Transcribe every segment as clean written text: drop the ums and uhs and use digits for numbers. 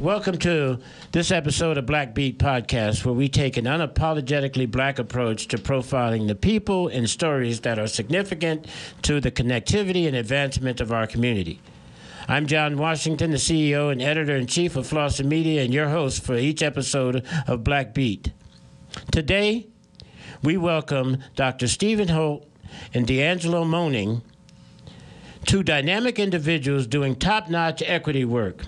Welcome to this episode of Black Beat Podcast, where we take an unapologetically black approach to profiling the people and stories that are significant to the connectivity and advancement of our community. I'm John Washington, the CEO and editor-in-chief of Flossin Media, and your host for each episode of Black Beat. Today, we welcome Dr. Stephen Holt and DeAngelo Moaning, two dynamic individuals doing top-notch equity work.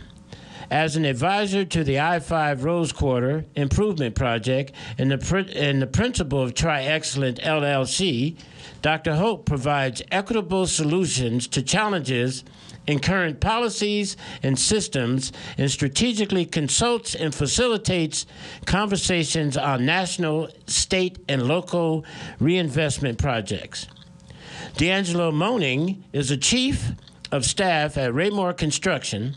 As an advisor to the I-5 Rose Quarter Improvement Project and the principal of Tri-Excellent LLC, Dr. Holt provides equitable solutions to challenges in current policies and systems and strategically consults and facilitates conversations on national, state, and local reinvestment projects. DeAngelo Moaning is a chief of staff at Raimore Construction,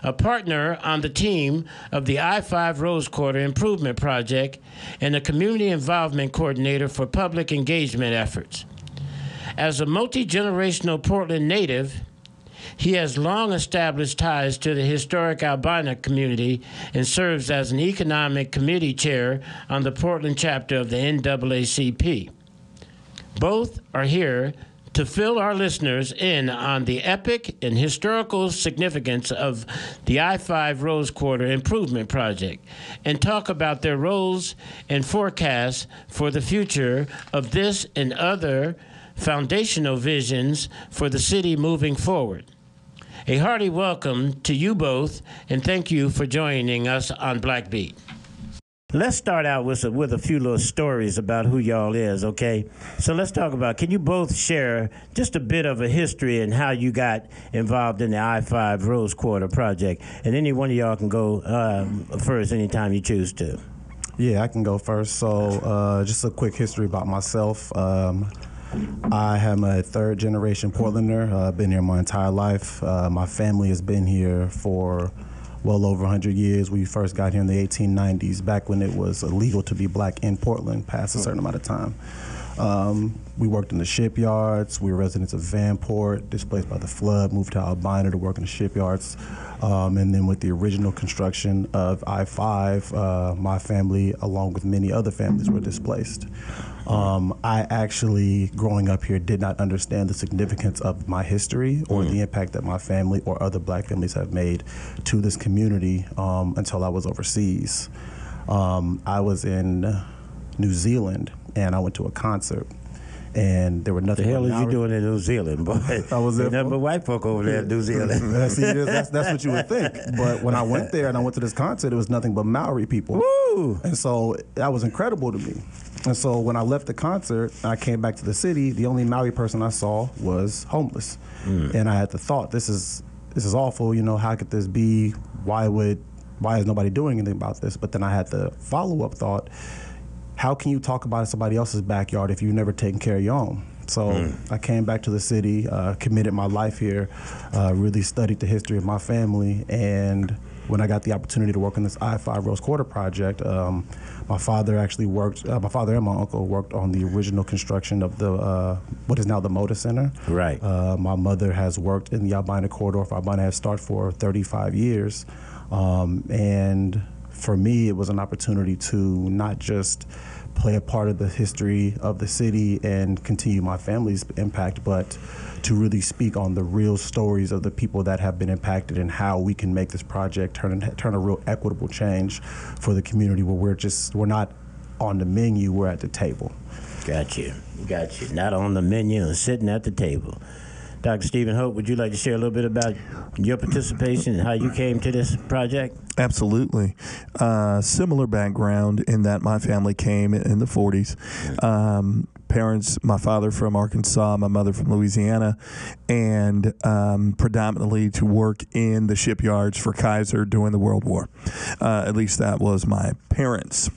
a partner on the team of the I-5 Rose Quarter Improvement Project, and a community involvement coordinator for public engagement efforts. As a multi-generational Portland native, he has long established ties to the historic albino community and serves as an economic committee chair on the Portland chapter of the NAACP. Both are here to fill our listeners in on the epic and historical significance of the I-5 Rose Quarter Improvement Project and talk about their roles and forecasts for the future of this and other foundational visions for the city moving forward. A hearty welcome to you both, and thank you for joining us on Black Beat. Let's start out with a few little stories about who y'all is, okay? So let's talk about, can you both share just a bit of a history and how you got involved in the I-5 Rose Quarter project? And any one of y'all can go first anytime you choose to. Yeah, I can go first. So just a quick history about myself. I am a third-generation Portlander. I've been here my entire life. My family has been here for well over 100 years. We first got here in the 1890s, back when it was illegal to be black in Portland past a certain amount of time. We worked in the shipyards. We were residents of Vanport, displaced by the flood, moved to Albina to work in the shipyards. And then with the original construction of I-5, my family, along with many other families, were displaced. I actually, growing up here, did not understand the significance of my history or the impact that my family or other black families have made to this community until I was overseas. I was in New Zealand, and I went to a concert. And there were nothing. The hell are you doing in New Zealand, boy? I was there. Nothing but white folk over there in New Zealand. See, that's what you would think. But when I went there and I went to this concert, it was nothing but Maori people. Woo! And so that was incredible to me. And so when I left the concert, I came back to the city. The only Maori person I saw was homeless, and I had the thought, this is awful. You know, how could this be? Why is nobody doing anything about this? But then I had the follow-up thought. How can you talk about somebody else's backyard if you've never taken care of your own? So I came back to the city, committed my life here, really studied the history of my family, and when I got the opportunity to work on this I-5 Rose Quarter project, my father actually worked, my father and my uncle worked on the original construction of the what is now the Moda Center. Right. My mother has worked in the Albina corridor for Albina Head Start for 35 years, and for me, it was an opportunity to not just play a part of the history of the city and continue my family's impact, but to really speak on the real stories of the people that have been impacted and how we can make this project turn a real equitable change for the community where we're not on the menu, we're at the table. Got you. Not on the menu and sitting at the table. Dr. Stephen Holt, would you like to share a little bit about your participation and how you came to this project? Absolutely. Similar background in that my family came in the 40s. Parents, my father from Arkansas, my mother from Louisiana, and predominantly to work in the shipyards for Kaiser during the World War. At least that was my parents.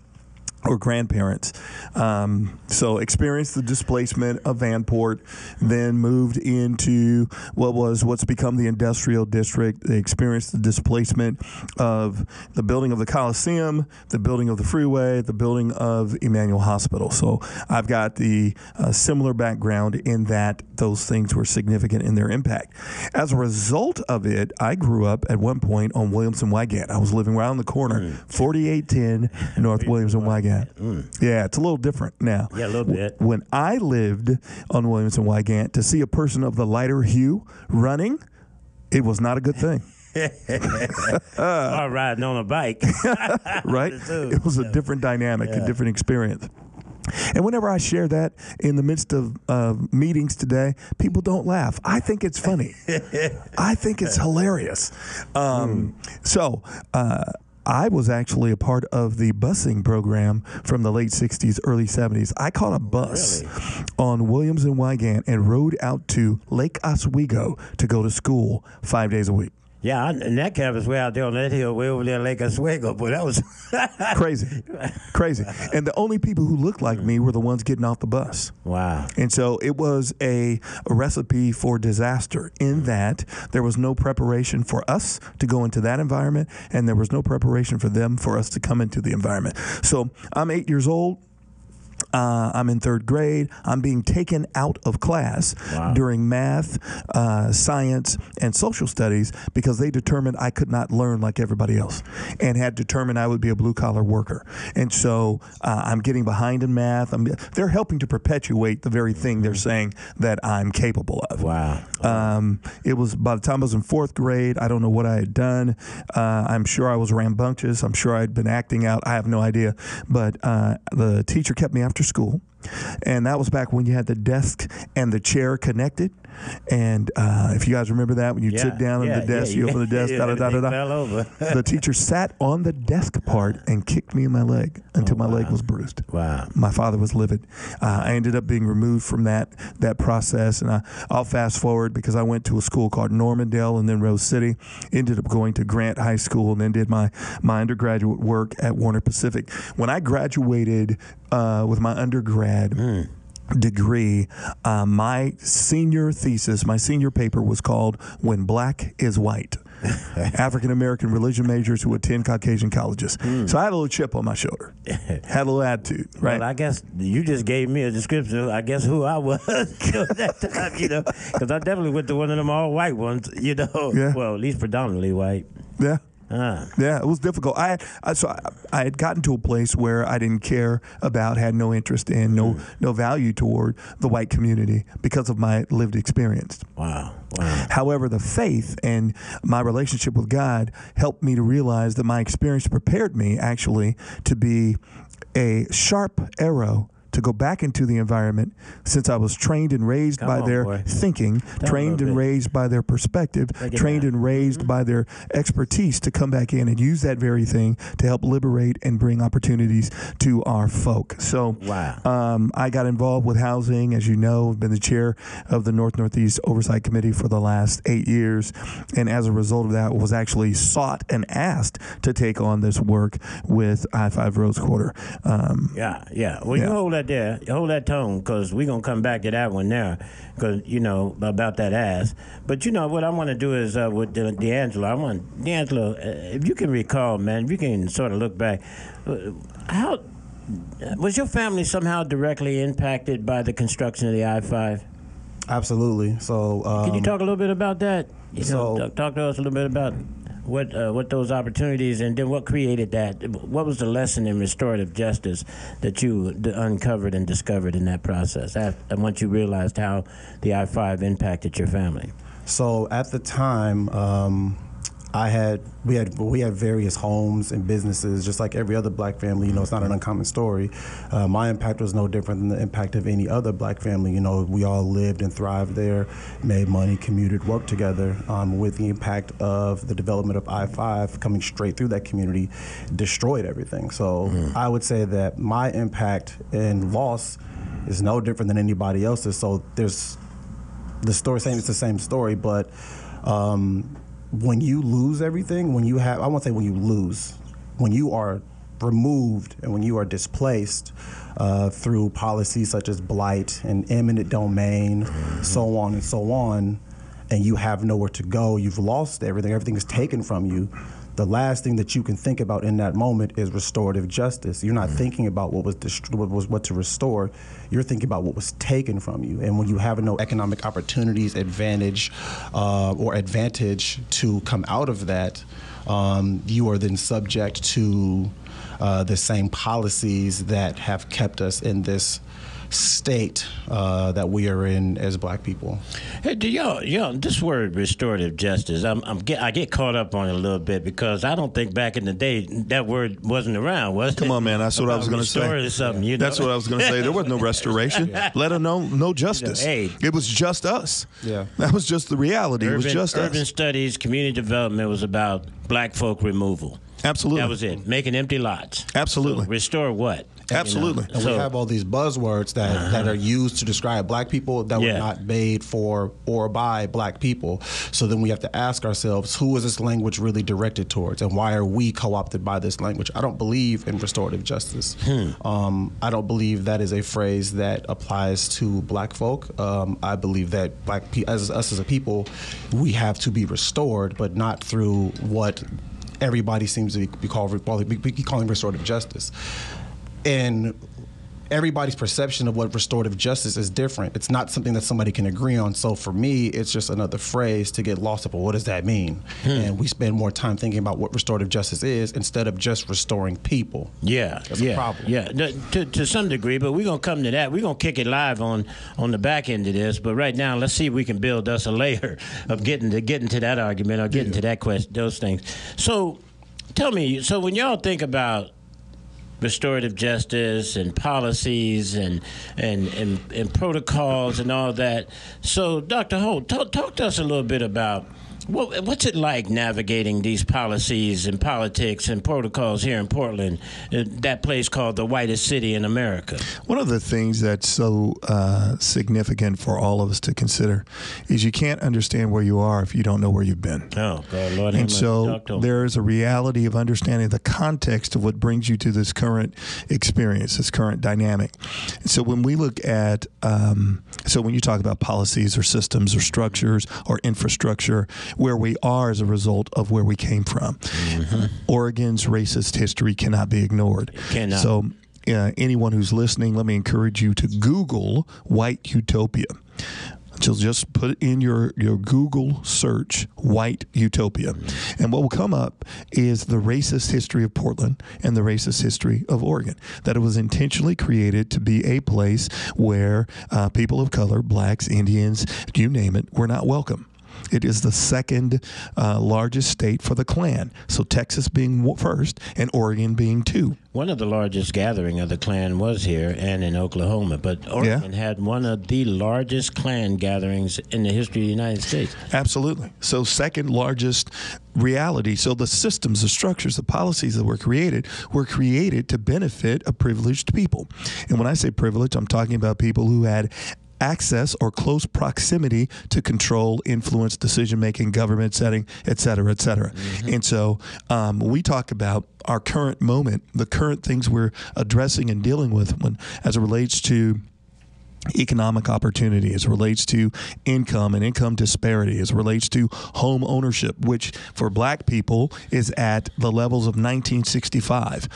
or grandparents. So experienced the displacement of Vanport, then moved into what's become the industrial district. They experienced the displacement of the building of the Coliseum, the building of the freeway, the building of Emmanuel Hospital. So I've got the similar background in that those things were significant in their impact. As a result of it, I grew up at one point on Williams and Wygant. I was living right on the corner, 4810 North Williams and Wygant. Yeah, it's a little different now. Yeah, a little bit. When I lived on Williams and Wygant, to see a person of the lighter hue running, it was not a good thing. Or riding on a bike. Right? It was a different dynamic, a different experience. And whenever I share that in the midst of meetings today, people don't laugh. I think it's funny. I think it's hilarious. I was actually a part of the busing program from the late 60s, early 70s. I caught a bus on Williams and Wygant and rode out to Lake Oswego to go to school 5 days a week. Yeah, and that campus way out there on that hill, way over there, Lake Oswego, but that was crazy. And the only people who looked like me were the ones getting off the bus. Wow. And so it was a recipe for disaster in that there was no preparation for us to go into that environment, and there was no preparation for them for us to come into the environment. So I'm 8 years old. I'm in third grade. I'm being taken out of class during math, science, and social studies because they determined I could not learn like everybody else and had determined I would be a blue-collar worker. And so I'm getting behind in math. They're helping to perpetuate the very thing they're saying that I'm capable of. Wow. It was by the time I was in fourth grade, I don't know what I had done. I'm sure I was rambunctious. I'm sure I'd been acting out. I have no idea. But the teacher kept me after school, and that was back when you had the desk and the chair connected. And if you guys remember that, when you sit down on the desk, you open the desk, fell over. The teacher sat on the desk part and kicked me in my leg until my leg was bruised. Wow. My father was livid. I ended up being removed from that process, and I'll fast forward because I went to a school called Normandale and then Rose City, ended up going to Grant High School, and then did my undergraduate work at Warner Pacific. When I graduated with my undergrad degree, my senior thesis, my senior paper was called When Black is White. African American religion majors who attend Caucasian colleges. So I had a little chip on my shoulder, had a little attitude, right? Well, I guess you just gave me a description of, I guess, who I was at that time, because I definitely went to one of them all white ones, Yeah. Well, at least predominantly white. Yeah. Yeah, it was difficult. I had gotten to a place where I didn't care about, had no interest in, no value toward the white community because of my lived experience. Wow. However, the faith and my relationship with God helped me to realize that my experience prepared me actually to be a sharp arrow to go back into the environment, since I was trained and raised by their thinking, trained and raised by their perspective, trained and raised by their expertise, to come back in and use that very thing to help liberate and bring opportunities to our folk. So I got involved with housing, as you know. I've been the chair of the Northeast Oversight Committee for the last 8 years, and as a result of that, was actually sought and asked to take on this work with I-5 Rose Quarter. Well, you hold that there. Hold that tone, because we're going to come back to that one now, because, about that ass. But, what I want to do is with DeAngelo, DeAngelo, if you can recall, man, if you can sort of look back, how was your family somehow directly impacted by the construction of the I-5? Absolutely. So can you talk a little bit about that? Talk to us a little bit about what those opportunities, and then what created that. What was the lesson in restorative justice that you uncovered and discovered in that process, and once you realized how the I-5 impacted your family? So at the time, we had various homes and businesses, just like every other black family. It's not an uncommon story. My impact was no different than the impact of any other black family. We all lived and thrived there, made money, commuted, worked together. With the impact of the development of I-5 coming straight through that community, destroyed everything. So I would say that my impact and loss is no different than anybody else's. So there's the story saying it's the same story, but when you lose everything, I won't say when you lose, when you are removed and when you are displaced through policies such as blight and eminent domain, so on and so on, and you have nowhere to go, you've lost everything, everything is taken from you, the last thing that you can think about in that moment is restorative justice. You're not thinking about what to restore. You're thinking about what was taken from you. And when you have no economic opportunities, advantage to come out of that, you are then subject to the same policies that have kept us in this state that we are in as black people. Hey, do y'all, this word restorative justice, I get caught up on it a little bit because I don't think back in the day that word wasn't around, was it? Come on, man. That's what I was going to say. Something, you know? That's what I was going to say. There was no restoration, let alone no justice. Hey, it was just us. Yeah, that was just the reality. It was just us. Urban studies, community development was about black folk removal. Absolutely. That was it. Making empty lots. Absolutely. So restore what? Absolutely. And we have all these buzzwords that are used to describe black people that were not made for or by black people. So then we have to ask ourselves, who is this language really directed towards, and why are we co-opted by this language? I don't believe in restorative justice. I don't believe that is a phrase that applies to black folk. I believe that us as a people, we have to be restored, but not through what everybody seems to be calling restorative justice. And everybody's perception of what restorative justice is different. It's not something that somebody can agree on. So for me, it's just another phrase to get lost up. Well, what does that mean? And we spend more time thinking about what restorative justice is instead of just restoring people. That's a problem. To some degree, but we're going to come to that. We're going to kick it live on the back end of this. But right now, let's see if we can build us a layer of getting to that argument or getting to that question, those things. So tell me, so when y'all think about restorative justice and policies and protocols and all that. So, Dr. Holt, talk to us a little bit about what's it like navigating these policies and politics and protocols here in Portland, that place called the whitest city in America? One of the things that's so significant for all of us to consider is you can't understand where you are if you don't know where you've been. Oh, God, Lord. And so there is a reality of understanding the context of what brings you to this current experience, this current dynamic. And so when we look at, so when you talk about policies or systems or structures or infrastructure, where we are as a result of where we came from. Oregon's racist history cannot be ignored. Cannot. So anyone who's listening, let me encourage you to Google white utopia. So just put in your Google search, white utopia. And what will come up is the racist history of Portland and the racist history of Oregon, that it was intentionally created to be a place where people of color, blacks, Indians, you name it, were not welcome. It is the second largest state for the Klan. So Texas being first and Oregon being two. One of the largest gathering of the Klan was here and in Oklahoma, but Oregon had one of the largest Klan gatherings in the history of the United States. Absolutely. So second largest reality. So the systems, the structures, the policies that were created to benefit a privileged people. And when I say privilege, I'm talking about people who had access or close proximity to control, influence, decision-making, government setting, et cetera, et cetera. And so we talk about our current moment, the current things we're addressing and dealing with as it relates to economic opportunity, as it relates to income and income disparity, as it relates to home ownership, which for black people is at the levels of 1965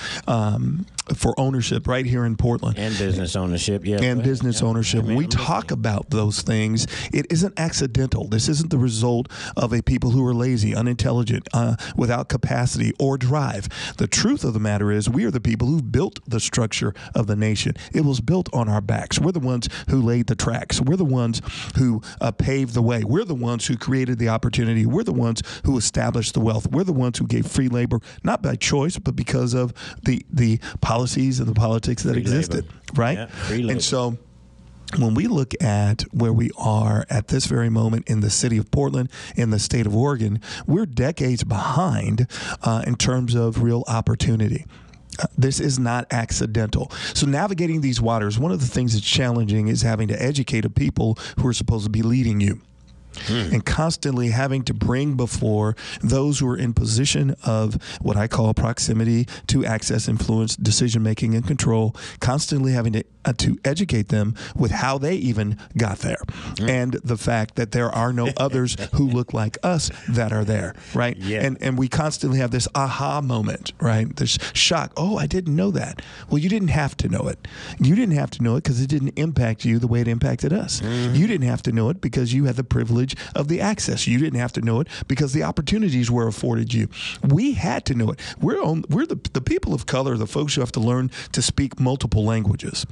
for ownership right here in Portland. And business ownership, ownership. When we talk about those things, it isn't accidental. This isn't the result of a people who are lazy, unintelligent, without capacity or drive. The truth of the matter is we are the people who built the structure of the nation. It was built on our backs. We're the ones who laid the tracks. We're the ones who paved the way. We're the ones who created the opportunity. We're the ones who established the wealth. We're the ones who gave free labor, not by choice, but because of the policies and the politics that free existed, labor. right? Yeah, free labor. And so when we look at where we are at this very moment in the city of Portland, in the state of Oregon, we're decades behind in terms of real opportunity. This is not accidental. So navigating these waters, one of the things that's challenging is having to educate a people who are supposed to be leading you. and constantly having to bring before those who are in position of what I call proximity to access, influence, decision-making, and control, constantly having to educate them with how they even got there, and the fact that there are no others who look like us that are there, right? Yeah. And we constantly have this aha moment, right? This shock. Oh, I didn't know that. Well, you didn't have to know it. You didn't have to know it because it didn't impact you the way it impacted us. You didn't have to know it because you had the privilege of the access. You didn't have to know it because the opportunities were afforded you. We had to know it. We're the people of color, the folks who have to learn to speak multiple languages.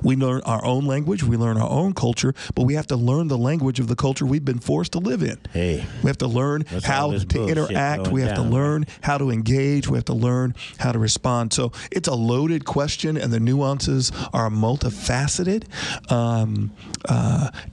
We learn our own language, we learn our own culture, but we have to learn the language of the culture we've been forced to live in. Hey, we have to learn how to interact. We have to learn how to engage. We have to learn how to respond. So it's a loaded question, and the nuances are multifaceted.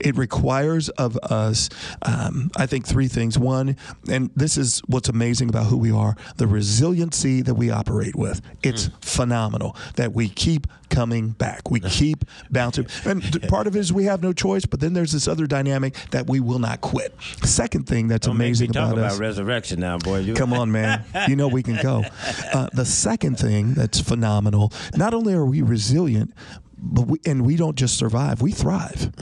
It requires of us, I think, three things. One, and this is what's amazing about who we are, the resiliency that we operate with. It's phenomenal that we keep coming back. We keep bouncing. And part of it is we have no choice, but then there's this other dynamic that we will not quit. Second thing that's amazing about us. Talk about resurrection now, boy. Come on, man. You know we can go. The second thing that's phenomenal, not only are we resilient, but we don't just survive, we thrive.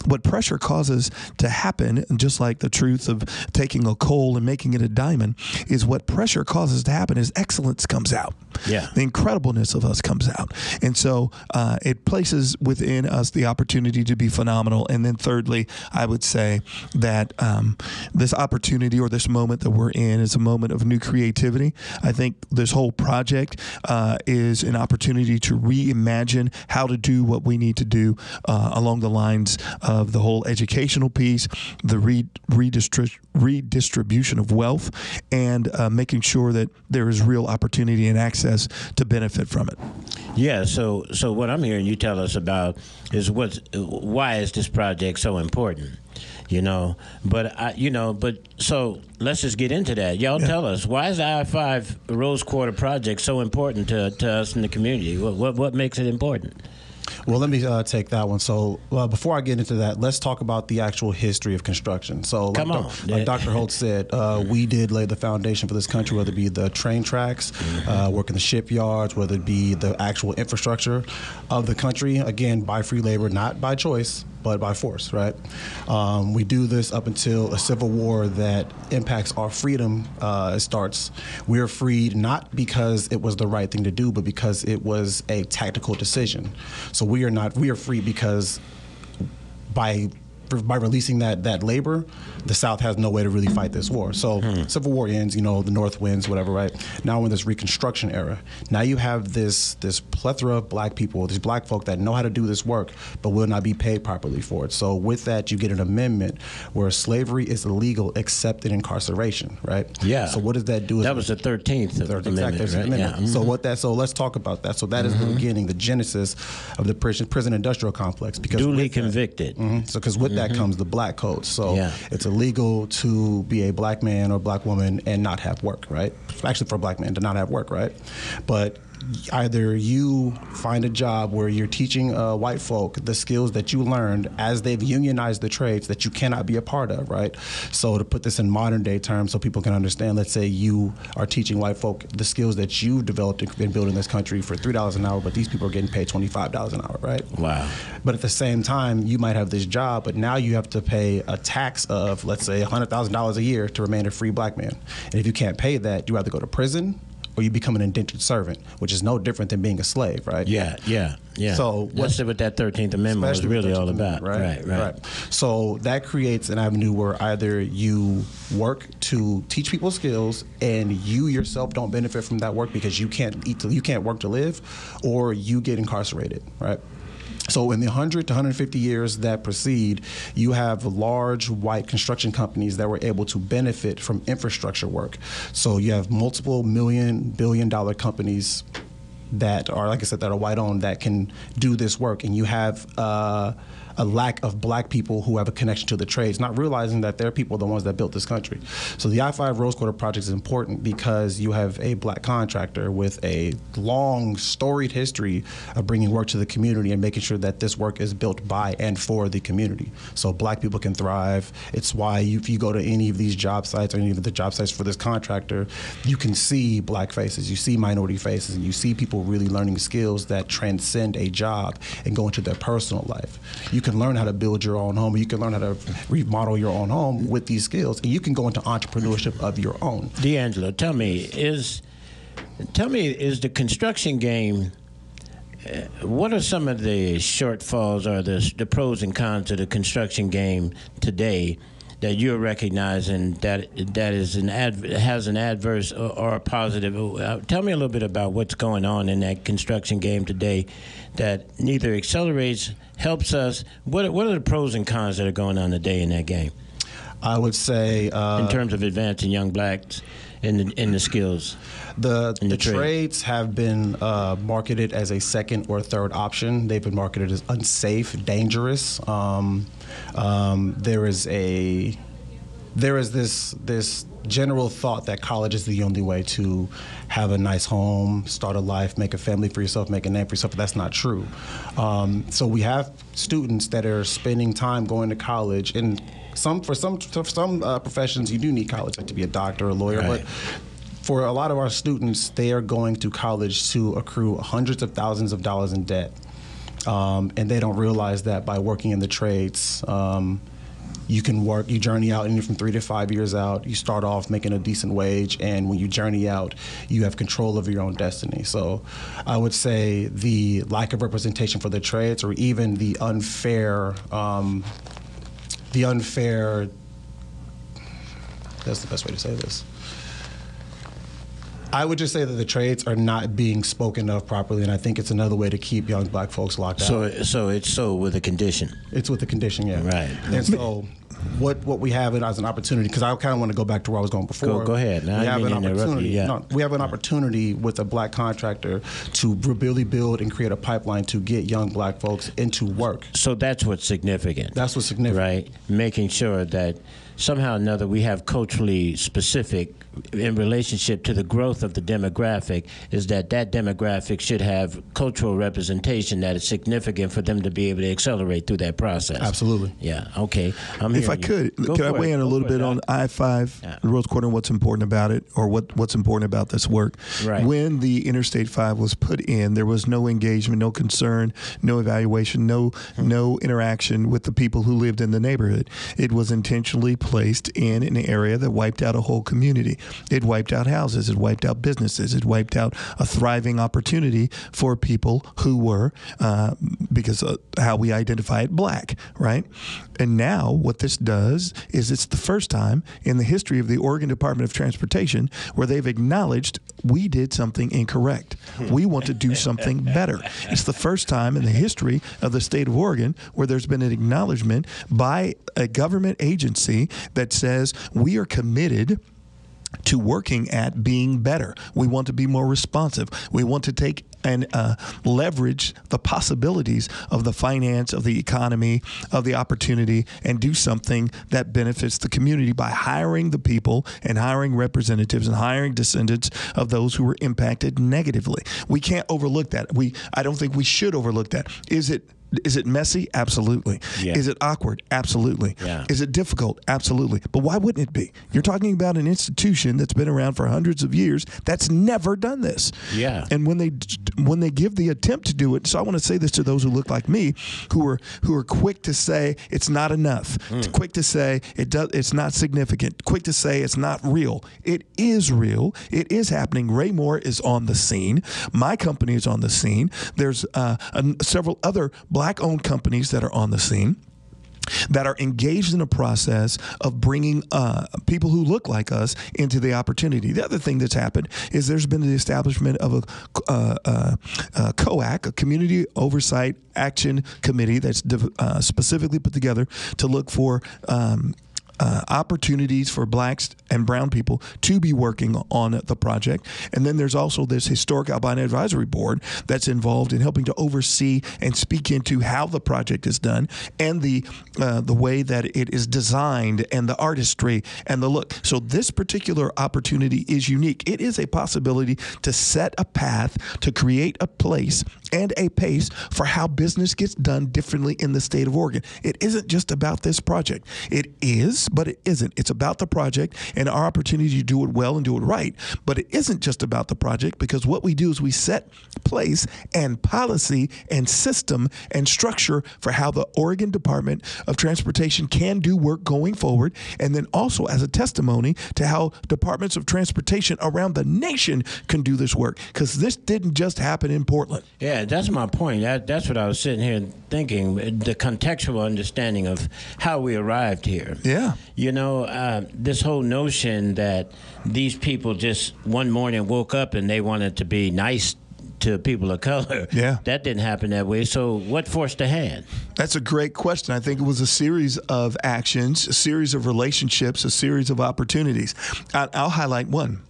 What pressure causes to happen, just like the truth of taking a coal and making it a diamond, is what pressure causes to happen is excellence comes out. Yeah. The incredibleness of us comes out. And so it places within us the opportunity to be phenomenal. And then thirdly, I would say that this opportunity or this moment that we're in is a moment of new creativity. I think this whole project is an opportunity to reimagine how to do what we need to do along the lines of the whole educational piece, the redistribution of wealth, and making sure that there is real opportunity and access to benefit from it. Yeah. So what I'm hearing you tell us about is why is this project so important? But so let's just get into that. Y'all tell us, why is the I-5 Rose Quarter project so important to us in the community? What makes it important? Well, let me take that one. So before I get into that, let's talk about the actual history of construction. So like Dr. Holt said, we did lay the foundation for this country, whether it be the train tracks, work in the shipyards, whether it be the actual infrastructure of the country, again, by free labor, not by choice, but by force, right? We do this up until a civil war that impacts our freedom starts. We're freed not because it was the right thing to do, but because it was a tactical decision. So we are free because by releasing that labor, the South has no way to really fight this war. So Civil War ends, the North wins, whatever, right? Now we're in this Reconstruction era. Now you have this plethora of black people, these black folk that know how to do this work, but will not be paid properly for it. So with that, you get an amendment where slavery is illegal except in incarceration, right? Yeah. So what does that do? That was the 13th amendment, right? Yeah. So let's talk about that. So that is the beginning, the genesis of the prison industrial complex. Because duly convicted. So because with that comes the black code. So it's illegal to be a black man or black woman and not have work, right? Actually, for a black man to not have work, right? But either you find a job where you're teaching white folk the skills that you learned as they've unionized the trades that you cannot be a part of, right? So to put this in modern day terms so people can understand, let's say you are teaching white folk the skills that you've developed and been building this country for $3 an hour, but these people are getting paid $25 an hour, right? Wow. But at the same time, you might have this job, but now you have to pay a tax of, let's say, $100,000 a year to remain a free black man. And if you can't pay that, you either go to prison or you become an indentured servant, which is no different than being a slave, right? Yeah. So that's what that 13th Amendment was really all about. Right. So that creates an avenue where either you work to teach people skills and you yourself don't benefit from that work because you can't work to live, or you get incarcerated, right? So in the 100 to 150 years that precede, you have large white construction companies that were able to benefit from infrastructure work. So you have multiple billion-dollar companies that are, like I said, that are white-owned that can do this work. And you have a lack of black people who have a connection to the trades, not realizing that their people are the ones that built this country. So the I-5 Rose Quarter project is important because you have a black contractor with a long, storied history of bringing work to the community and making sure that this work is built by and for the community. So black people can thrive. It's why if you go to any of these job sites or any of the job sites for this contractor, you can see black faces, you see minority faces, and you see people really learning skills that transcend a job and go into their personal life. You can learn how to build your own home. You can learn how to remodel your own home with these skills, and you can go into entrepreneurship of your own. DeAngelo, tell me, is the construction game? What are some of the shortfalls or the pros and cons of the construction game today that you're recognizing that is has an adverse or a positive? Tell me a little bit about what's going on in that construction game today that neither accelerates, helps us. What are the pros and cons that are going on today in that game? I would say in terms of advancing young blacks in the skills. The trades have been marketed as a second or third option. They've been marketed as unsafe, dangerous. There is this general thought that college is the only way to have a nice home, start a life, make a family for yourself, make a name for yourself, but that's not true. So we have students that are spending time going to college, and for some professions you do need college, like to be a doctor or a lawyer, right. But for a lot of our students, they are going to college to accrue hundreds of thousands of dollars in debt. And they don't realize that by working in the trades, you journey out anywhere from 3 to 5 years out. You start off making a decent wage, and when you journey out, you have control of your own destiny. So I would say the lack of representation for the trades, or even the unfair, that's the best way to say this. I would just say that the trades are not being spoken of properly, and I think it's another way to keep young black folks locked out. So it's with a condition. It's with a condition, yeah. Right. And so what we have it as an opportunity, because I kind of want to go back to where I was going before. Go ahead. We have an opportunity. We have an opportunity with a black contractor to really build and create a pipeline to get young black folks into work. So that's what's significant. That's what's significant. Right. Making sure that somehow or another we have culturally specific in relationship to the growth of the demographic, is that demographic should have cultural representation that is significant for them to be able to accelerate through that process. Absolutely. Yeah. Okay. If I could I weigh in a little bit on I-5, the Rose Quarter, and what's important about it, or what's important about this work? Right. When the Interstate 5 was put in, there was no engagement, no concern, no evaluation, no interaction with the people who lived in the neighborhood. It was intentionally placed in an area that wiped out a whole community. It wiped out houses. It wiped out businesses. It wiped out a thriving opportunity for people who were, because of how we identify it, black, right? And now what this does is it's the first time in the history of the Oregon Department of Transportation where they've acknowledged we did something incorrect. We want to do something better. It's the first time in the history of the state of Oregon where there's been an acknowledgement by a government agency that says we are committed to working at being better. We want to be more responsive. We want to take and leverage the possibilities of the finance, of the economy, of the opportunity, and do something that benefits the community by hiring the people and hiring representatives and hiring descendants of those who were impacted negatively. We can't overlook that. I don't think we should overlook that. Is it messy? Absolutely. Yeah. Is it awkward? Absolutely. Yeah. Is it difficult? Absolutely. But why wouldn't it be? You're talking about an institution that's been around for hundreds of years that's never done this. Yeah. And when they give the attempt to do it, so I want to say this to those who look like me, who are quick to say it's not enough, quick to say it's not significant, quick to say it's not real. It is real. It is happening. Raimore is on the scene. My company is on the scene. There's several other black-owned companies that are on the scene that are engaged in a process of bringing people who look like us into the opportunity. The other thing that's happened is there's been the establishment of a COAC, a Community Oversight Action Committee that's specifically put together to look for opportunities for blacks and brown people to be working on the project. And then there's also this Historic Albino Advisory Board that's involved in helping to oversee and speak into how the project is done and the way that it is designed and the artistry and the look. So this particular opportunity is unique. It is a possibility to set a path, to create a place and a pace for how business gets done differently in the state of Oregon. It isn't just about this project. It is, but it isn't. It's about the project and our opportunity to do it well and do it right. But it isn't just about the project, because what we do is we set place and policy and system and structure for how the Oregon Department of Transportation can do work going forward, and then also as a testimony to how departments of transportation around the nation can do this work, because this didn't just happen in Portland. Yeah, that's my point. That's what I was sitting here thinking, the contextual understanding of how we arrived here. Yeah. You know, this whole notion that these people just one morning woke up and they wanted to be nice to people of color. Yeah. That didn't happen that way. So what forced the hand? That's a great question. I think it was a series of actions, a series of relationships, a series of opportunities. I'll highlight one.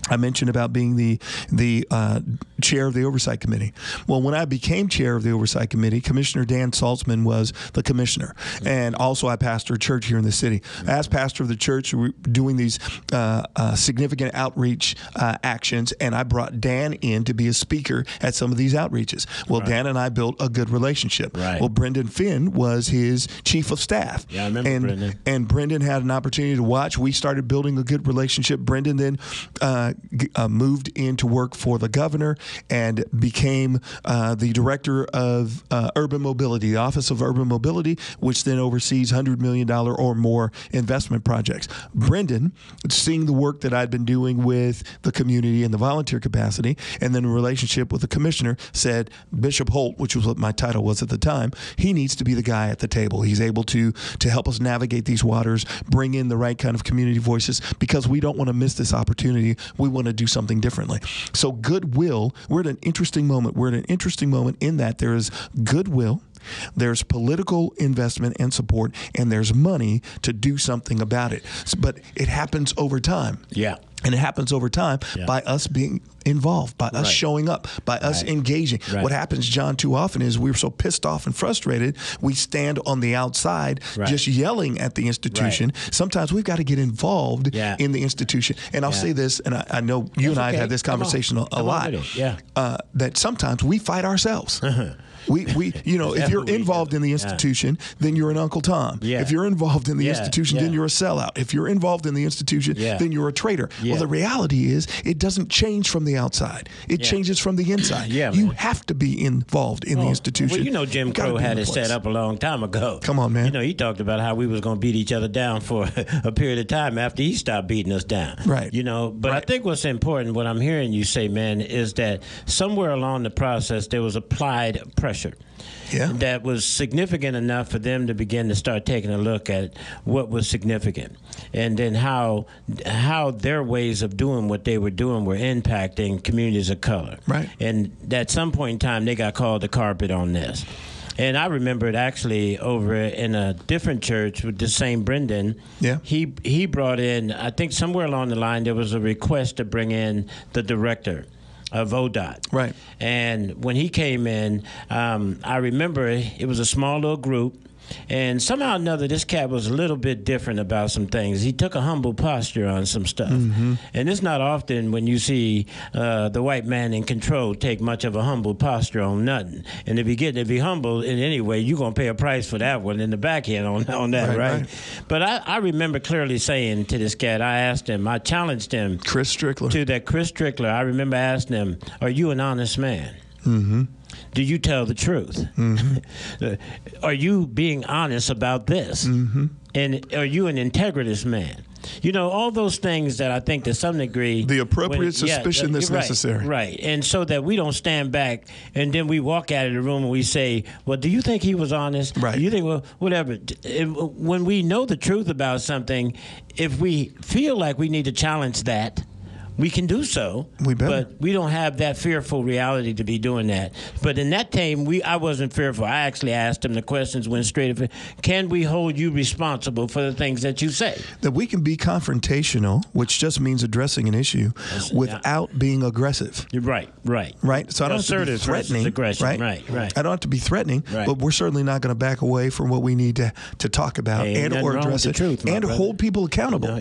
I mentioned about being the chair of the Oversight Committee. Well, when I became chair of the Oversight Committee, Commissioner Dan Saltzman was the commissioner. And also I pastor a church here in the city. As pastor of the church, we're doing these significant outreach actions, and I brought Dan in to be a speaker at some of these outreaches. Well, right. Dan and I built a good relationship. Right. Well, Brendan Finn was his chief of staff. Yeah, I remember Brendan. And Brendan had an opportunity to watch. We started building a good relationship. Brendan then moved in to work for the governor and became the director of urban mobility, the Office of Urban Mobility, which then oversees $100 million or more investment projects. Brendan, seeing the work that I'd been doing with the community in the volunteer capacity, and then a relationship with the commissioner, said Bishop Holt, which was what my title was at the time, he needs to be the guy at the table. He's able to help us navigate these waters, bring in the right kind of community voices, because we don't want to miss this opportunity. We want to do something differently. So goodwill, we're at an interesting moment. We're at an interesting moment in that there is goodwill, there's political investment and support, and there's money to do something about it. But it happens over time. Yeah. And it happens over time by us being involved, by us showing up, by us engaging. Right. What happens, John, too often is we're so pissed off and frustrated, we stand on the outside just yelling at the institution. Right. Sometimes we've got to get involved in the institution. And I'll say this, and I know you and I have had this conversation a lot, that sometimes we fight ourselves. We if you're involved in the institution, then you're an Uncle Tom. Yeah. If you're involved in the institution, then you're a sellout. If you're involved in the institution, then you're a traitor. Well, the reality is it doesn't change from the outside. It changes from the inside. You have to be involved in the institution. Well, you know, Jim Crow had it set up a long time ago. Come on, man. You know, he talked about how we was going to beat each other down for a period of time after he stopped beating us down. Right. You know, but I think what's important, what I'm hearing you say, man, is that somewhere along the process there was applied pressure that was significant enough for them to begin to start taking a look at what was significant, and then how their ways of doing what they were doing were impacting communities of color. Right. And at some point in time, they got called the carpet on this. And I remember it actually over in a different church with the same Brendan. Yeah. He brought in, I think somewhere along the line, there was a request to bring in the director of ODOT. Right. And when he came in, I remember it was a small little group. And somehow or another, this cat was a little bit different about some things. He took a humble posture on some stuff. Mm-hmm. And it's not often when you see the white man in control take much of a humble posture on nothing. And if you get to be humble in any way, you're going to pay a price for that one in the backhand on that, right? But I remember clearly saying to this cat, I asked him, I challenged him. Chris Strickler. To that Chris Strickler. I remember asking him, are you an honest man? Mm-hmm. Do you tell the truth? Mm-hmm. Are you being honest about this? Mm-hmm. And are you an integritous man? You know, all those things that I think to some degree... The appropriate suspicion that's necessary. Right. And so that we don't stand back and then we walk out of the room and we say, well, do you think he was honest? Right. Do you think, well, whatever. When we know the truth about something, if we feel like we need to challenge that, we can do so. We better. But we don't have that fearful reality to be doing that. But in that time, I wasn't fearful. I actually asked him the questions, went straight to, can we hold you responsible for the things that you say? That we can be confrontational, which just means addressing an issue without being aggressive. You're right. So I don't have to be threatening. Aggression. Right. I don't have to be threatening, but we're certainly not going to back away from what we need to talk about and or address it and hold people accountable.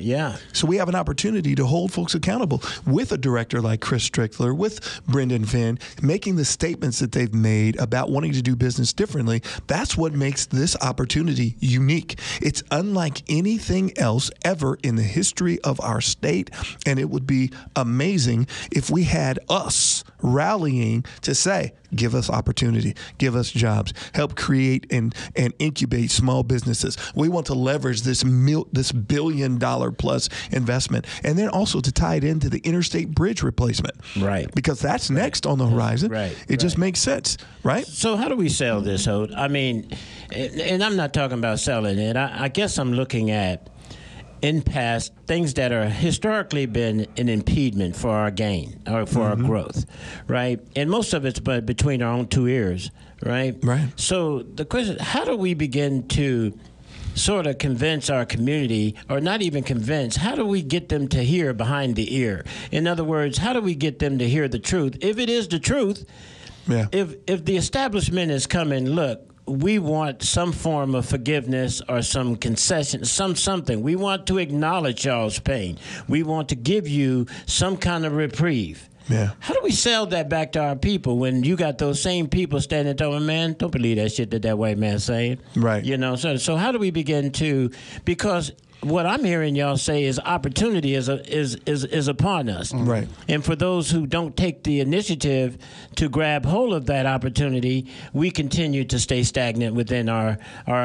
So we have an opportunity to hold folks accountable with a director like Chris Strickler, with Brendan Finn, making the statements that they've made about wanting to do business differently. That's what makes this opportunity unique. It's unlike anything else ever in the history of our state, and it would be amazing if we had us rallying to say, give us opportunity, give us jobs, help create and incubate small businesses. We want to leverage this $1 billion plus investment, and then also to tie it into the interstate bridge replacement. Right. Because that's next on the horizon. It just makes sense, right? So how do we sell this, Holt? I mean, and I'm not talking about selling it. I guess I'm looking at in past things that are historically been an impediment for our gain or for our growth, right? And most of it's between our own two ears, right? Right. So the question, how do we begin to sort of convince our community, or not even convince, how do we get them to hear behind the ear? In other words, how do we get them to hear the truth? If it is the truth, if the establishment is coming, look, we want some form of forgiveness or some concession, something. We want to acknowledge y'all's pain. We want to give you some kind of reprieve. How do we sell that back to our people when you got those same people standing telling, man, don't believe that shit that white man's saying? Right. You know, so how do we begin to, because what I'm hearing y'all say is opportunity is upon us. Right. And for those who don't take the initiative to grab hold of that opportunity, we continue to stay stagnant within our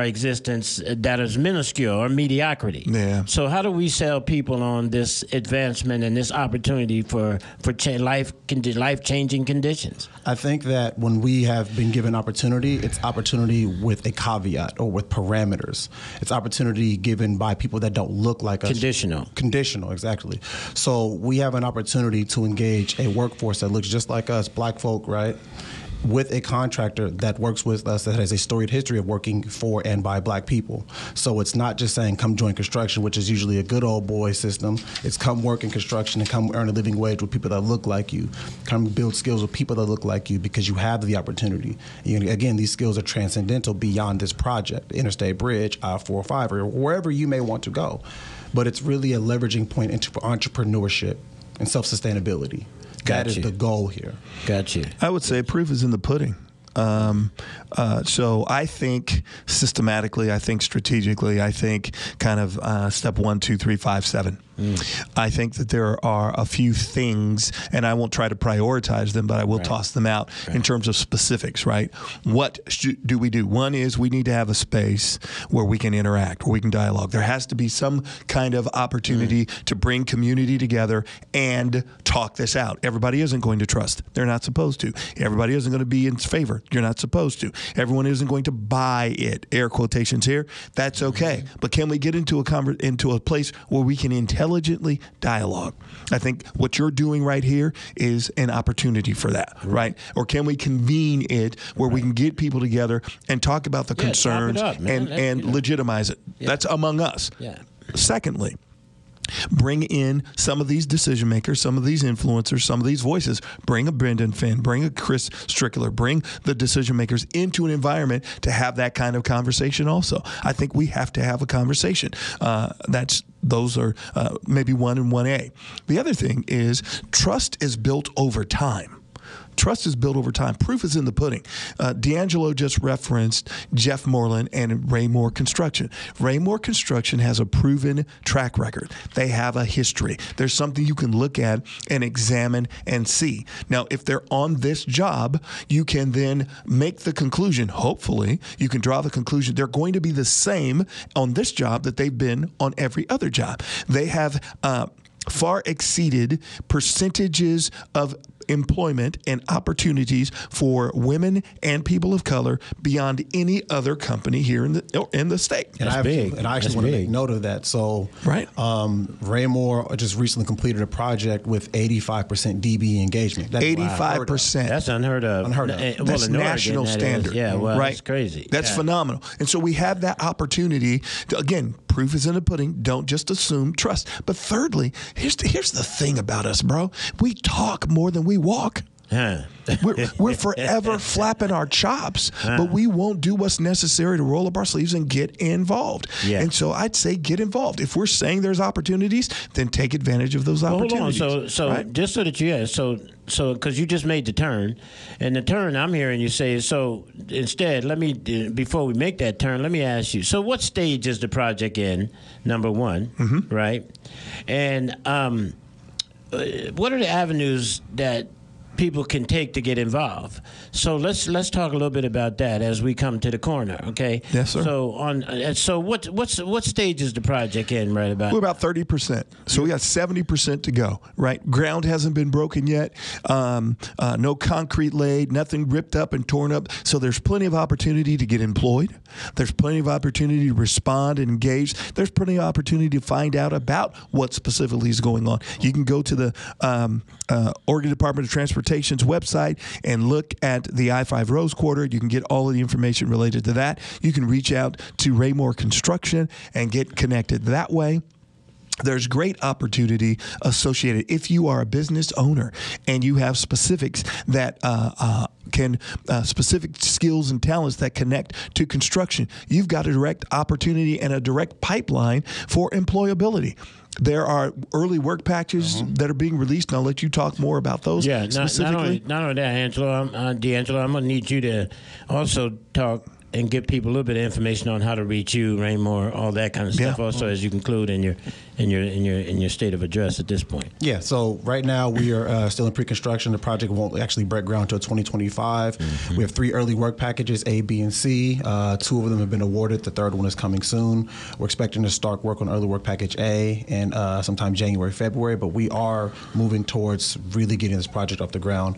existence that is minuscule or mediocrity. So how do we sell people on this advancement and this opportunity for life-changing conditions? I think that when we have been given opportunity, it's opportunity with a caveat or with parameters. It's opportunity given by people that don't look like us. Conditional, exactly. So we have an opportunity to engage a workforce that looks just like us, black folk, right? With a contractor that works with us that has a storied history of working for and by black people. So it's not just saying come join construction, which is usually a good old boy system. It's come work in construction and come earn a living wage with people that look like you. Come build skills with people that look like you because you have the opportunity. Again, these skills are transcendental beyond this project, Interstate Bridge, I-405, or wherever you may want to go. But it's really a leveraging point into entrepreneurship and self-sustainability. That is the goal here. Got you. I would say proof is in the pudding. So I think systematically, I think strategically, I think kind of step 1, 2, 3, 5, 7. I think that there are a few things, and I won't try to prioritize them, but I will toss them out in terms of specifics, right? What do we do? One is we need to have a space where we can interact, where we can dialogue. There has to be some kind of opportunity to bring community together and talk this out. Everybody isn't going to trust. They're not supposed to. Everybody isn't going to be in favor. You're not supposed to. Everyone isn't going to buy it. Air quotations here. That's okay. But can we get into a place where we can intelligently dialogue? I think what you're doing right here is an opportunity for that, right? Or can we convene it where we can get people together and talk about the concerns and legitimize it? That's among us. Secondly, bring in some of these decision makers, some of these influencers, some of these voices. Bring a Brendan Finn, bring a Chris Strickler, bring the decision makers into an environment to have that kind of conversation also. I think we have to have a conversation. Those are maybe 1 and 1A. The other thing is trust is built over time. Trust is built over time. Proof is in the pudding. DeAngelo just referenced Jeff Moreland and Raimore Construction. Raimore Construction has a proven track record. They have a history. There's something you can look at and examine and see. Now, if they're on this job, you can then make the conclusion, hopefully, you can draw the conclusion they're going to be the same on this job that they've been on every other job. They have far exceeded percentages of employment and opportunities for women and people of color beyond any other company here in the state. And I actually want to make note of that. So, right. Raimore just recently completed a project with 85% DB engagement. That's 85%. That's unheard of. That's national standard. Yeah, well, right. That's crazy. That's phenomenal. And so we have that opportunity to, again, proof is in the pudding. Don't just assume, trust. But thirdly, here's the thing about us, bro. We talk more than we walk. Huh. We're forever flapping our chops, but we won't do what's necessary to roll up our sleeves and get involved. Yeah. And so I'd say get involved. If we're saying there's opportunities, then take advantage of those opportunities. Hold on. So right? just so that so because you just made the turn, and the turn I'm hearing you say, so instead, before we make that turn, let me ask you, so what stage is the project in, number one, right? And what are the avenues that people can take to get involved? So let's talk a little bit about that as we come to the corner, okay? Yes, sir. So what stage is the project in right about? We're about 30%. So we got 70% to go, right? Ground hasn't been broken yet. No concrete laid, nothing ripped up and torn up. So there's plenty of opportunity to get employed. There's plenty of opportunity to respond and engage. There's plenty of opportunity to find out about what specifically is going on. You can go to the Oregon Department of Transportation's website and look at the I-5 Rose Quarter. You can get all of the information related to that. You can reach out to Raimore Construction and get connected that way. There's great opportunity associated. If you are a business owner and you have specifics that specific skills and talents that connect to construction, you've got a direct opportunity and a direct pipeline for employability. There are early work packages that are being released, and I'll let you talk more about those specifically. Not only that, DeAngelo, I'm going to need you to also talk and give people a little bit of information on how to reach you, Raimore, all that kind of stuff. Also, as you conclude in your state of address at this point. Yeah. So right now we are still in pre-construction. The project won't actually break ground until 2025. We have 3 early work packages, A, B, and C. 2 of them have been awarded. The third one is coming soon. We're expecting to start work on early work package A in sometime January, February. But we are moving towards really getting this project off the ground.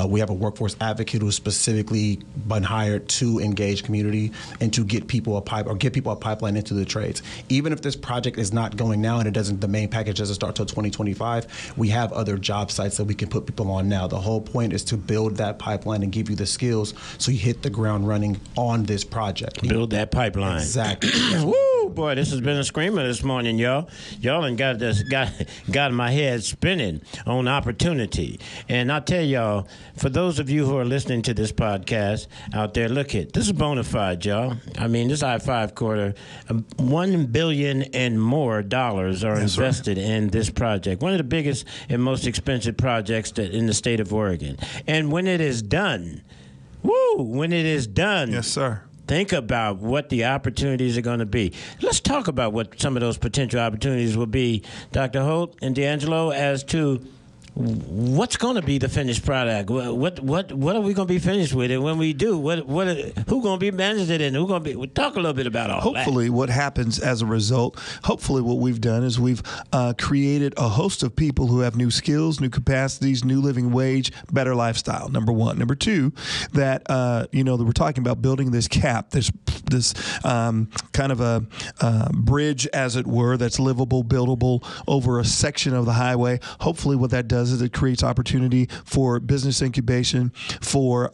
We have a workforce advocate who's specifically been hired to engage community and to get people a pipeline into the trades. Even if this project is not going now and the main package doesn't start till 2025, we have other job sites that we can put people on now. The whole point is to build that pipeline and give you the skills so you hit the ground running on this project. Build that pipeline. Exactly. Woo, boy, this has been a screamer this morning, y'all. Y'all done got my head spinning on opportunity. And I'll tell y'all, for those of you who are listening to this podcast out there, look it. This is bona fide, y'all. I mean, this I-5 quarter, $1 billion and more dollars are invested in this project. One of the biggest and most expensive projects in the state of Oregon. And when it is done, yes, sir. Think about what the opportunities are going to be. Let's talk about what some of those potential opportunities will be, Dr. Holt and DeAngelo, as to what's going to be the finished product. What are we going to be finished with? And when we do, who going to be managing it, and who going to be? We'll talk a little bit about all Hopefully, that. what happens as a result, hopefully what we've done is we've created a host of people who have new skills, new capacities, new living wage, better lifestyle, number one. Number two, that, that we're talking about building this cap, this kind of a bridge, as it were, that's livable, buildable over a section of the highway. Hopefully what that does is it creates opportunity for business incubation, for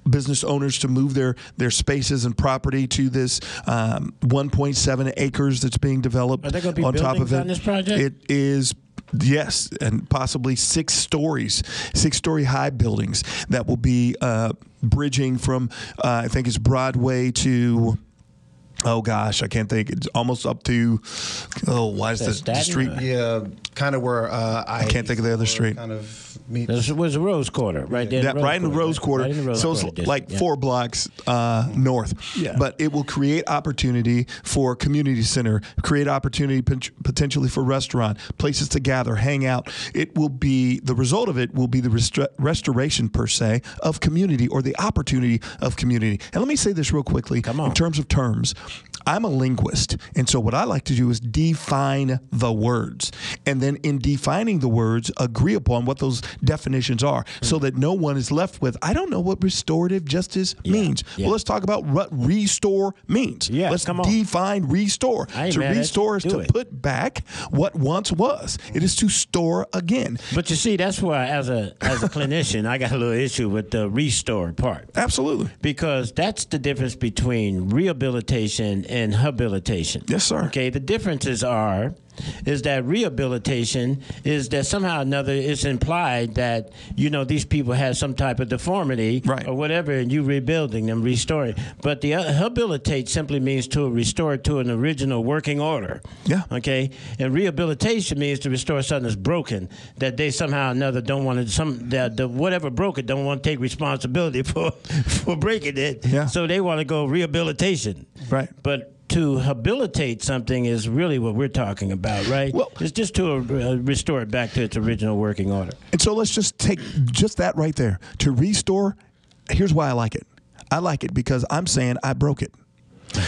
business owners to move their spaces and property to this 1.7 acres that's being developed. Are there going to be on top of it. On this project? It is. Yes, and possibly 6-story high buildings that will be bridging from, I think it's Broadway to, oh gosh, I can't think. It's almost up to, why is the street? Yeah, kind of where I can't think of the other street. Kind of meets. This was the Rose Quarter, right there. Right in the Rose Quarter. So it's like 4 blocks north. Yeah. But it will create opportunity for community center, create opportunity potentially for restaurant, places to gather, hang out. It will be, the result of it will be the restoration, per se, of community, or the opportunity of community. And let me say this real quickly. Come on. In terms of terms, I'm a linguist, and so what I like to do is define the words, and then in defining the words, agree upon what those definitions are, so that no one is left with, I don't know what restorative justice means. Well, let's talk about what restore means. Let's define restore. To restore is to put back what once was. It is to store again. But you see, that's why, as a clinician, I got a little issue with the restore part. Absolutely. Because that's the difference between rehabilitation and habilitation. Yes, sir. Okay, the differences is that rehabilitation is that somehow or another it's implied that, you know, these people have some type of deformity or whatever, and you rebuilding them, restoring. But the habilitate simply means to restore to an original working order. Yeah. Okay? And rehabilitation means to restore something that's broken, that they somehow or another don't want to, whatever broke it don't want to take responsibility for breaking it. Yeah. So they want to go rehabilitation. Right. But to habilitate something is really what we're talking about, right? Well, it's just to restore it back to its original working order. And so let's just take just that right there. To restore, here's why I like it. I like it because I'm saying I broke it.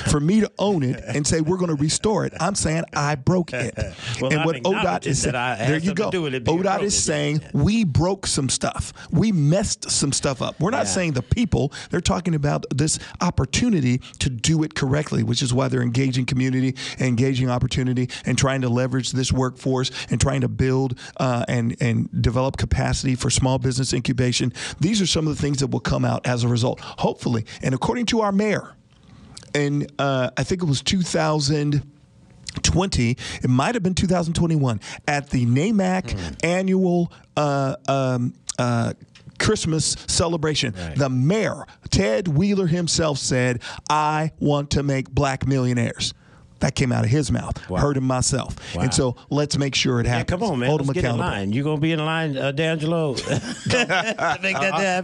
For me to own it and say we're going to restore it, I'm saying I broke it. Well, and what ODOT is saying, there you go. ODOT is saying we broke some stuff. We messed some stuff up. We're not saying the people. They're talking about this opportunity to do it correctly, which is why they're engaging community, engaging opportunity, and trying to leverage this workforce and trying to build and develop capacity for small business incubation. These are some of the things that will come out as a result, hopefully. And according to our mayor, and I think it was 2020, it might have been 2021, at the NAMAC annual Christmas celebration, the mayor, Ted Wheeler himself, said, I want to make black millionaires. That came out of his mouth. Heard him myself. And so let's make sure it happens. Come on, man. Let's get in line. You going to be in line, DeAngelo?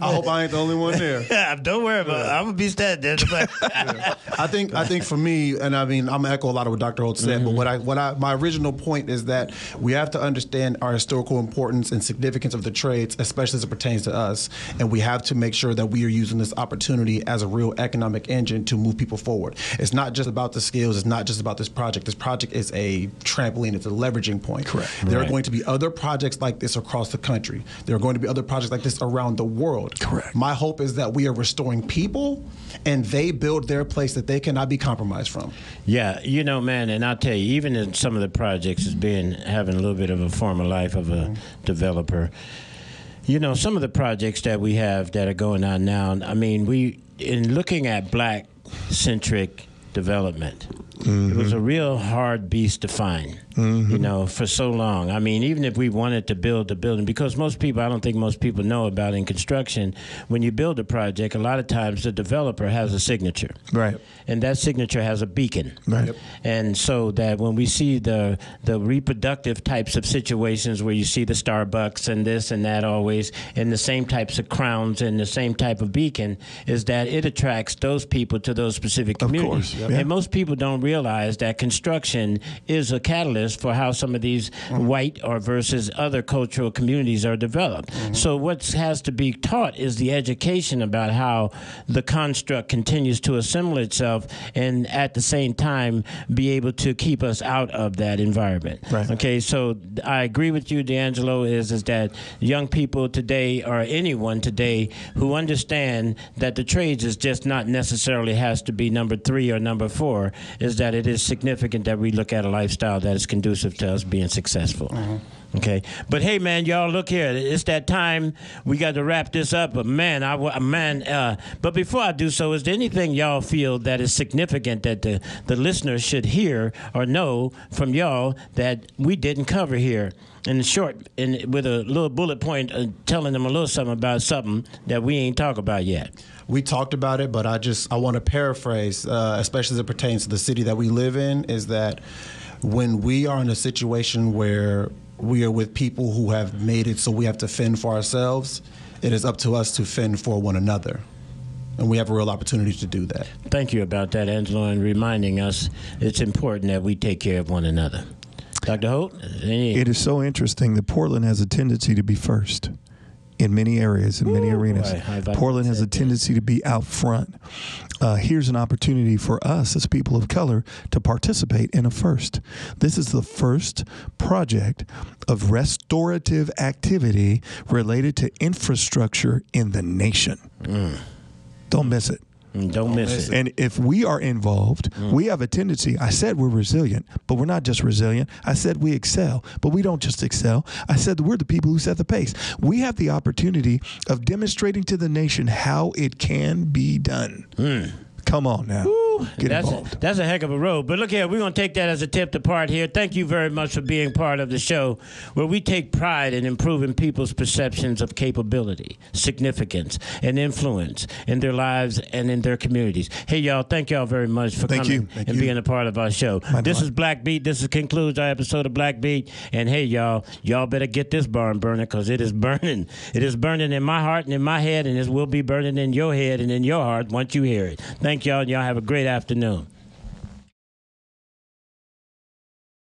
I hope I ain't the only one there. Don't worry about it. I'm going to be standing there. I think for me, and I mean, I'm going to echo a lot of what Dr. Holt said, but my original point is that we have to understand our historical importance and significance of the trades, especially as it pertains to us. And we have to make sure that we are using this opportunity as a real economic engine to move people forward. It's not just about the skills. It's not just about this project. This project is a trampoline. It's a leveraging point. Correct. There are going to be other projects like this across the country. There are going to be other projects like this around the world. Correct. My hope is that we are restoring people and they build their place that they cannot be compromised from. Yeah, you know, man, and I'll tell you, even in some of the projects as having a little bit of a former life of a developer, you know, some of the projects that we have that are going on now, I mean, in looking at black-centric development, it was a real hard beast to find, you know, for so long. I mean, even if we wanted to build a building, because I don't think most people know about in construction, when you build a project, a lot of times the developer has a signature. Right. And that signature has a beacon. Right. Yep. And so that when we see the reproductive types of situations where you see the Starbucks and this and that always, and the same types of crowns and the same type of beacon, is that it attracts those people to those specific communities. Of course. Yep. And most people don't realize that construction is a catalyst for how some of these white or versus other cultural communities are developed. So what has to be taught is the education about how the construct continues to assemble itself and at the same time be able to keep us out of that environment. Right. Okay, so I agree with you, DeAngelo, is that young people today or anyone today who understand that the trades is just not necessarily has to be number 3 or number 4, is that it is significant that we look at a lifestyle that is conducive to us being successful. Okay, but hey, man, y'all, look here. It's that time. We got to wrap this up. But man, but before I do so, is there anything y'all feel that is significant that the listeners should hear or know from y'all that we didn't cover here? In short, with a little bullet point, telling them a little something about something that we ain't talk about yet. We talked about it, but I want to paraphrase, especially as it pertains to the city that we live in, is that when we are in a situation where we are with people who have made it so we have to fend for ourselves, it is up to us to fend for one another. And we have a real opportunity to do that. Thank you about that, Angelo, and reminding us it's important that we take care of one another. Dr. Holt? It is so interesting that Portland has a tendency to be first. in many areas, in many arenas. Boy, Portland has a tendency to be out front. Here's an opportunity for us as people of color to participate in a first. This is the first project of restorative activity related to infrastructure in the nation. Don't miss it. Don't miss it. And if we are involved, we have a tendency. I said we're resilient, but we're not just resilient. I said we excel, but we don't just excel. I said we're the people who set the pace. We have the opportunity of demonstrating to the nation how it can be done. Come on now. Get involved. That's a heck of a road. But look here, we're going to take that as a tip to part here. Thank you very much for being part of the show, where we take pride in improving people's perceptions of capability, significance, and influence in their lives and in their communities. Hey, y'all, thank y'all very much for coming and being a part of our show. This is Black Beat. This concludes our episode of Black Beat. And hey, y'all better get this barn burning, because it is burning. It is burning in my heart and in my head, and it will be burning in your head and in your heart once you hear it. Thank y'all, and y'all have a great afternoon.